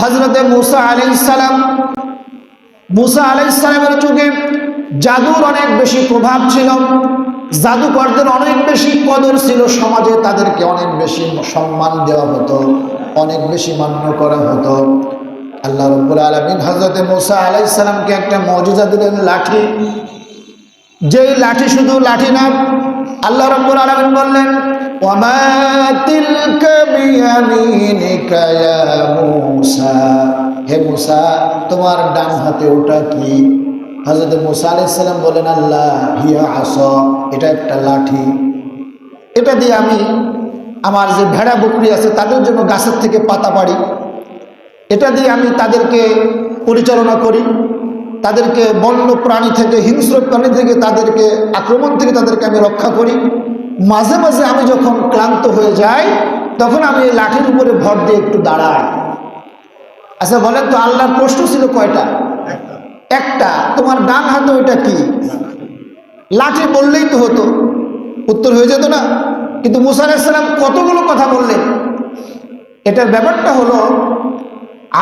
হযরতে মুসা আলাইহিস সালামের যুগে জাদুর অনেক বেশি প্রভাব ছিল, জাদুকরদের অনেক বেশি কদর ছিল সমাজে, তাদেরকে অনেক বেশি সম্মান দেওয়া হতো, অনেক বেশি মান্য করা হতো। আল্লাহ রাব্বুল আলামিন হযরতে মুসা আলাইহিস সালামকে একটা মুজিজা দিলেন, লাঠি। যেই লাঠি শুধু লাঠি না, আল্লাহ রাব্বুল আলামিন বললেন, ওয়ামা তিলকা বিয়ামিনিকা ইয়া মুসা, হে মুসা তোমার ডান হাতে ওটা কি? হযরত মুসা আলাইহিস সালাম বলেন, আল্লাহ হিয়া আসা, এটা একটা লাঠি, এটা দিয়ে আমি আমার যে ভেড়া বকরি আছে তাদের জন্য গাছের থেকে পাতা পাড়ি, এটা দিয়ে আমি তাদেরকে পরিচালনা করি, তাদেরকে বন্য প্রাণী থেকে, হিংস্র প্রাণী থেকে, তাদেরকে আক্রমণ থেকে তাদেরকে আমি রক্ষা করি। মাঝে মাঝে আমি যখন ক্লান্ত হয়ে যাই তখন আমি এই লাঠির উপরে ভর দিয়ে একটু দাঁড়াই। আচ্ছা বলেন তো, আল্লাহর প্রশ্ন ছিল কয়টা? একটা। তোমার ডান হাতে ওইটা কি? লাঠি বললেই তো হতো, উত্তর হয়ে যেত না? কিন্তু মুসা আলাইহিস সালাম কতগুলো কথা বললেন। এটার ব্যাপারটা হলো,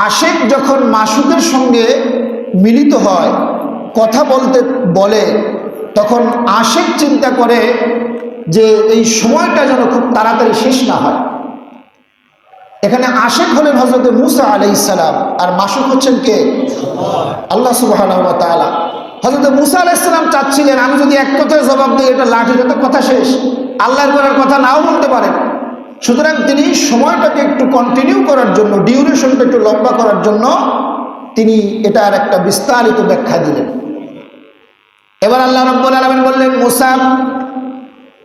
আশিক যখন মাসুকের সঙ্গে মিলিত হয়, কথা বলে, তখন আশিক চিন্তা করে যে এই সময়টা যেন খুব তাড়াতাড়ি শেষ না হয়। এখানে আশিক হলেন হযরত মুসা আলাইহিস সালাম, আর মাসুক হচ্ছেন কে? আল্লাহ সুবহানাহু ওয়া তাআলা। হযরত মুসা আলাইহিস সালাম চাচ্ছিলেন আমি যদি এক কথায় জবাব দিই এটা লাঠির তো কথা শেষ, আল্লাহর ঘরের কথা নাও বলতে পারেন। সুতরাং তিনি সময়টাকে একটু কন্টিনিউ করার জন্য, ডিউরেশনটা একটু লম্বা করার জন্য তিনি এটার একটা বিস্তারিত ব্যাখ্যা দিলেন। এবার আল্লাহ রাব্বুল আলামিন বললেন, মুসা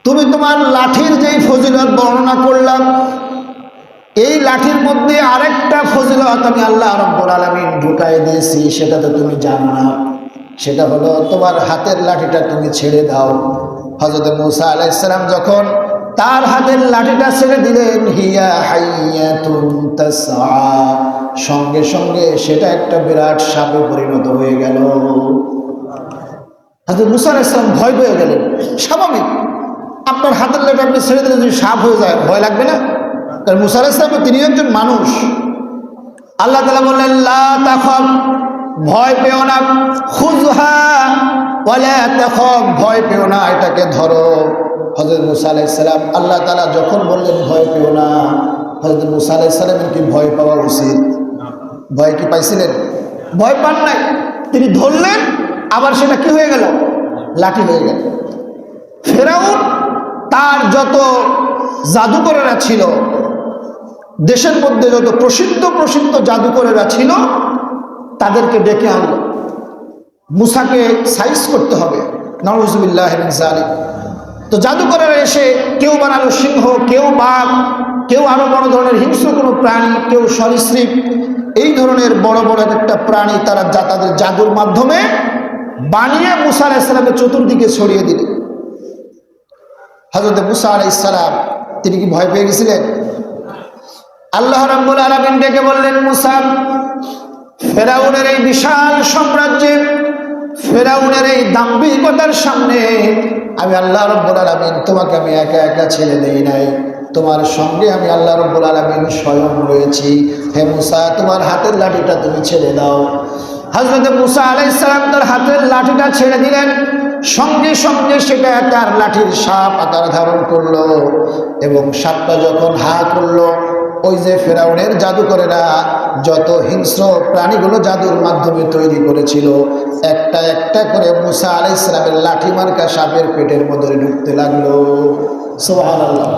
তুমি তোমার লাঠির যেই ফজিলত বর্ণনা করলাম, এই লাঠির মধ্যে আরেকটা ফজিলত আমি আল্লাহ রাব্বুল আলামিন ঢুকাই দিয়েছি, সেটা তো তুমি জানো না। সেটা হলো তোমার হাতের লাঠিটা তুমি ছেড়ে দাও। হযরত মুসা আলাইহিস সালাম যখন তার হাতের লাঠিটা ছেড়ে দিলেন, হিয়া হাইয়াতুন তাসআ, সঙ্গে সঙ্গে সেটা একটা বিরাট সাপে পরিণত হয়ে গেল। হযরত মুসা আলাইহিস সালাম ভয় পেয়ে গেলেন। স্বাভাবিক, আপনার হাতের লাঠি আপনি ছেড়ে দিলে যদি সাপ হয়ে যায় ভয় লাগবে না? কারণ মুসা আলাইহিস সালাম তিনি একজন মানুষ। আল্লাহ তাআলা বললেন, লা তাখাফ, ভয় পেও না, খুযহা ওয়ালা তাখাফ, ভয় পেও না, এটাকে ধরো। হযরত মুসা আলাইহিস সালাম, আল্লাহ তাআলা যখন বললেন ভয় পেও না, হযরত মুসা আলাইহিস সালামের কি ভয় পাওয়া উচিত? ভয় কি পাইছিলেন? ভয় পান নাই। তিনি ধরলেন, আবার সেটা কি হয়ে গেল? লাঠি হয়ে গেল। ফেরাউন তার যত জাদুকরেরা ছিল, দেশের মধ্যে যত প্রসিদ্ধ জাদুকরেরা ছিল, তাদেরকে ডেকে আনলো। মুসাকে সাইজ করতে হবে, নাউযুবিল্লাহি মিন যালিক। তো জাদুকরেরা এসে কেউ বানালো সিংহ, কেউ বাঘ, কেউ আরো বড় ধরনের হিংস্র কোনো প্রাণী, কেউ সরীসৃপ, এই ধরনের বড় বড় একটা প্রাণী তারা তাদের জাদুর মাধ্যমে বানিয়ে মুসা আলাইহিস সালামের চতুর্দিকে ছড়িয়ে দিলেন। হযরত মুসা আলাইহিস সালাম তিনি কি ভয় পেয়ে গেছিলেন? আল্লাহ রাব্বুল আলামিন ডেকে বললেন, মুসা ফেরাউনের এই বিশাল সাম্রাজ্যে, ফেরাউনের এই দাম্ভিকতার সামনে আমি আল্লাহ রাব্বুল আলামিন তোমাকে আমি একা একা ছেড়ে দেই নাই, তোমার সঙ্গে আমি আল্লাহ রাব্বুল আলামিন স্বয়ং রয়েছি। হে মুসা তোমার হাতের লাঠিটা তুমি ছেড়ে দাও। হযরত মুসা আলাইহিস সালাম তার হাতের লাঠিটা ছেড়ে দিলেন, সঙ্গে সঙ্গে সেটা তার লাঠির সাপ আকার ধারণ করলো, এবং সাপটা যখন হা করলো, ওই যে ফেরাউনের জাদুকরেরা যত হিংস্র প্রাণীগুলো জাদুর মাধ্যমে তৈরি করেছিল, একটা একটা করে মুসা আলাইহিস সালামের লাঠি মার্কা সাপের পেটের মধ্যে ঢুকতে লাগলো। সুবহানাল্লাহ।